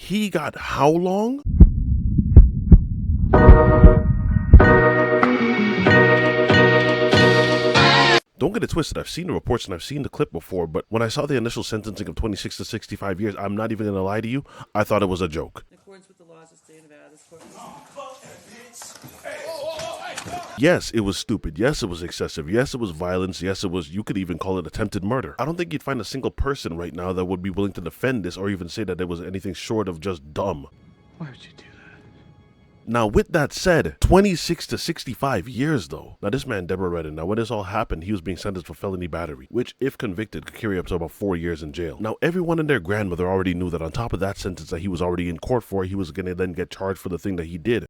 He got how long? Don't get it twisted, I've seen the reports and I've seen the clip before, but when I saw the initial sentencing of 26 to 65 years, I'm not even going to lie to you, I thought it was a joke. In accordance with the laws of the state of Nevada, this court... Yes, it was stupid. Yes, it was excessive. Yes, it was violence. Yes, it was, you could even call it attempted murder. I don't think you'd find a single person right now that would be willing to defend this or even say that it was anything short of just dumb. Why would you do that? Now, with that said, 26 to 65 years though. Now, this man, Deobra Redden, now when this all happened, he was being sentenced for felony battery, which, if convicted, could carry up to about 4 years in jail. Now, everyone and their grandmother already knew that on top of that sentence that he was already in court for, he was going to then get charged for the thing that he did.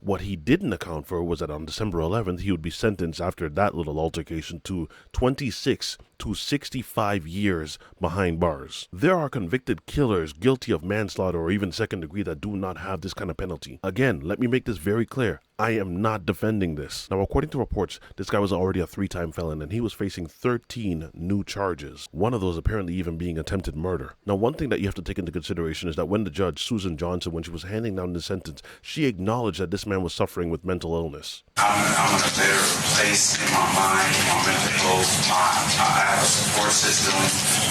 What he didn't account for was that on December 11th, he would be sentenced after that little altercation to 26 to 65 years behind bars. There are convicted killers guilty of manslaughter or even second degree that do not have this kind of penalty. Again, let me make this very clear. I am not defending this. Now, according to reports, this guy was already a 3-time felon and he was facing 13 new charges. One of those apparently even being attempted murder. Now, one thing that you have to take into consideration is that when the judge, Susan Johnson, when she was handing down the sentence, she acknowledged that this man was suffering with mental illness. I'm in a better place in my mind, my mental health. I have a support system.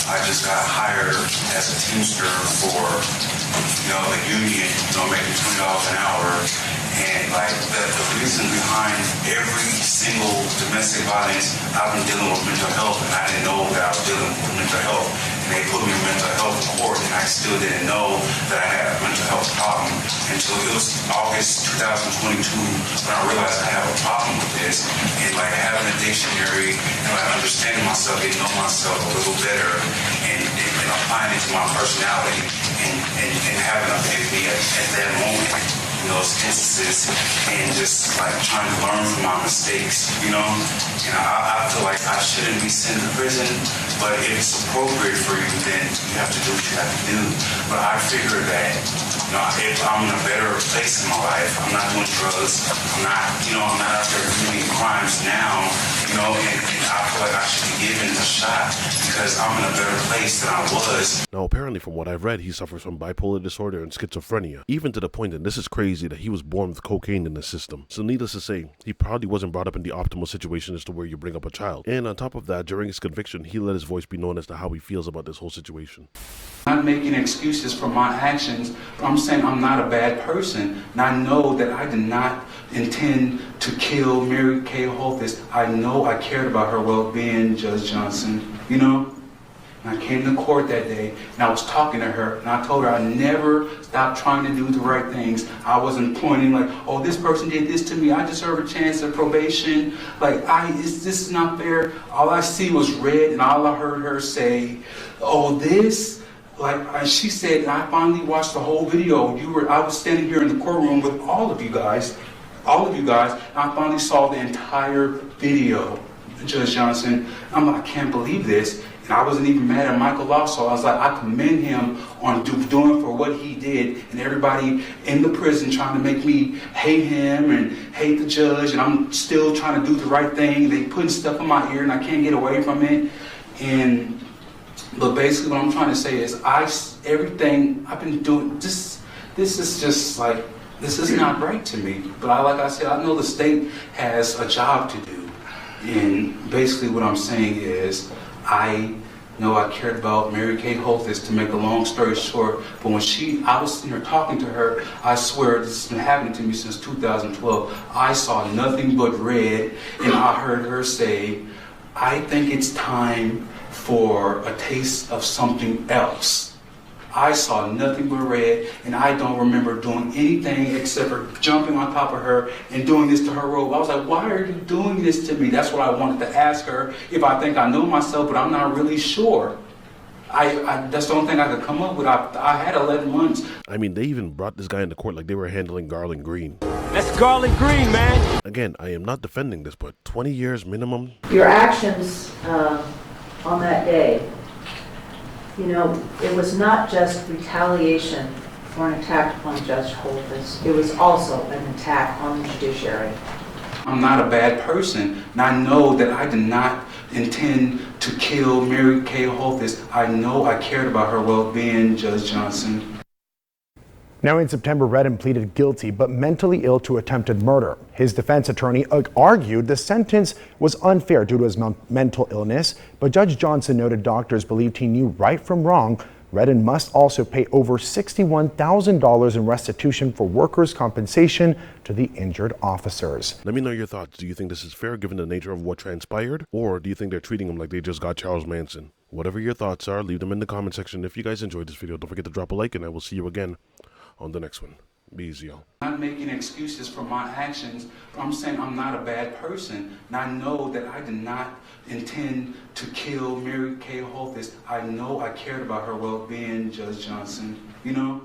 I just got hired as a teamster for, the union, making $20 an hour. And the reason behind every single domestic violence, I've been dealing with mental health, and I didn't know that I was dealing with mental health. And they put me in mental health court, and I still didn't know that I had a mental health problem until it was August 2022 when I realized I have a problem with this. And having a dictionary and understanding myself, getting to know myself a little better, and applying it to my personality, and having an epiphany at that moment. Those instances, and just trying to learn from my mistakes, And I feel like I shouldn't be sent to prison, but if it's appropriate for you, then you have to do what you have to do. But I figure that, if I'm in a better place in my life, I'm not doing drugs, I'm not out there committing crimes now, and I feel like I should be given a shot because I'm in a better place than I was. Now, apparently, from what I've read, he suffers from bipolar disorder and schizophrenia, even to the point, and this is crazy, that he was born with cocaine in the system. So needless to say, he probably wasn't brought up in the optimal situation as to where you bring up a child. And on top of that, during his conviction, he let his voice be known as to how he feels about this whole situation. I'm not making excuses for my actions, but I'm saying I'm not a bad person. And I know that I did not intend to kill Mary Kay Holthus. I know I cared about her well-being, Judge Johnson, And I came to court that day, and I was talking to her, and I told her I never stopped trying to do the right things. I wasn't pointing oh, this person did this to me, I deserve a chance of probation. This is not fair. All I see was red, and all I heard her say, oh, this. She said, and I finally watched the whole video. I was standing here in the courtroom with all of you guys, and I finally saw the entire video, Judge Johnson. I can't believe this. And I wasn't even mad at Michael Lasso. I was I commend him on doing for what he did, and everybody in the prison trying to make me hate him and hate the judge, and I'm still trying to do the right thing. They putting stuff in my ear, and I can't get away from it. But basically, what I'm trying to say is, everything I've been doing, this is just this is not right to me. But like I said, I know the state has a job to do, and basically, what I'm saying is, I know I cared about Mary Kay Holthus, to make a long story short, but when I was sitting here talking to her, I swear this has been happening to me since 2012. I saw nothing but red, and I heard her say, I think it's time for a taste of something else. I saw nothing but red, and I don't remember doing anything except for jumping on top of her and doing this to her robe. I was like, why are you doing this to me? That's what I wanted to ask her, if I think I know myself, but I'm not really sure. That's the only thing I could come up with. I had 11 months. I mean, they even brought this guy into court like they were handling Garland Green. That's Garland Green, man. Again, I am not defending this, but 20 years minimum. Your actions on that day, it was not just retaliation for an attack upon Judge Holthus. It was also an attack on the judiciary. I'm not a bad person, and I know that I did not intend to kill Mary Kay Holthus. I know I cared about her well-being, Judge Johnson. Now in September, Redden pleaded guilty but mentally ill to attempted murder. His defense attorney argued the sentence was unfair due to his mental illness, but Judge Johnson noted doctors believed he knew right from wrong. Redden must also pay over $61,000 in restitution for workers' compensation to the injured officers. Let me know your thoughts. Do you think this is fair given the nature of what transpired? Or do you think they're treating him like they just got Charles Manson? Whatever your thoughts are, leave them in the comment section. If you guys enjoyed this video, don't forget to drop a like, and I will see you again on the next one. Be easy, y'all. I'm not making excuses for my actions. I'm saying I'm not a bad person. And I know that I did not intend to kill Mary Kay Holthus. I know I cared about her well-being, Judge Johnson. You know?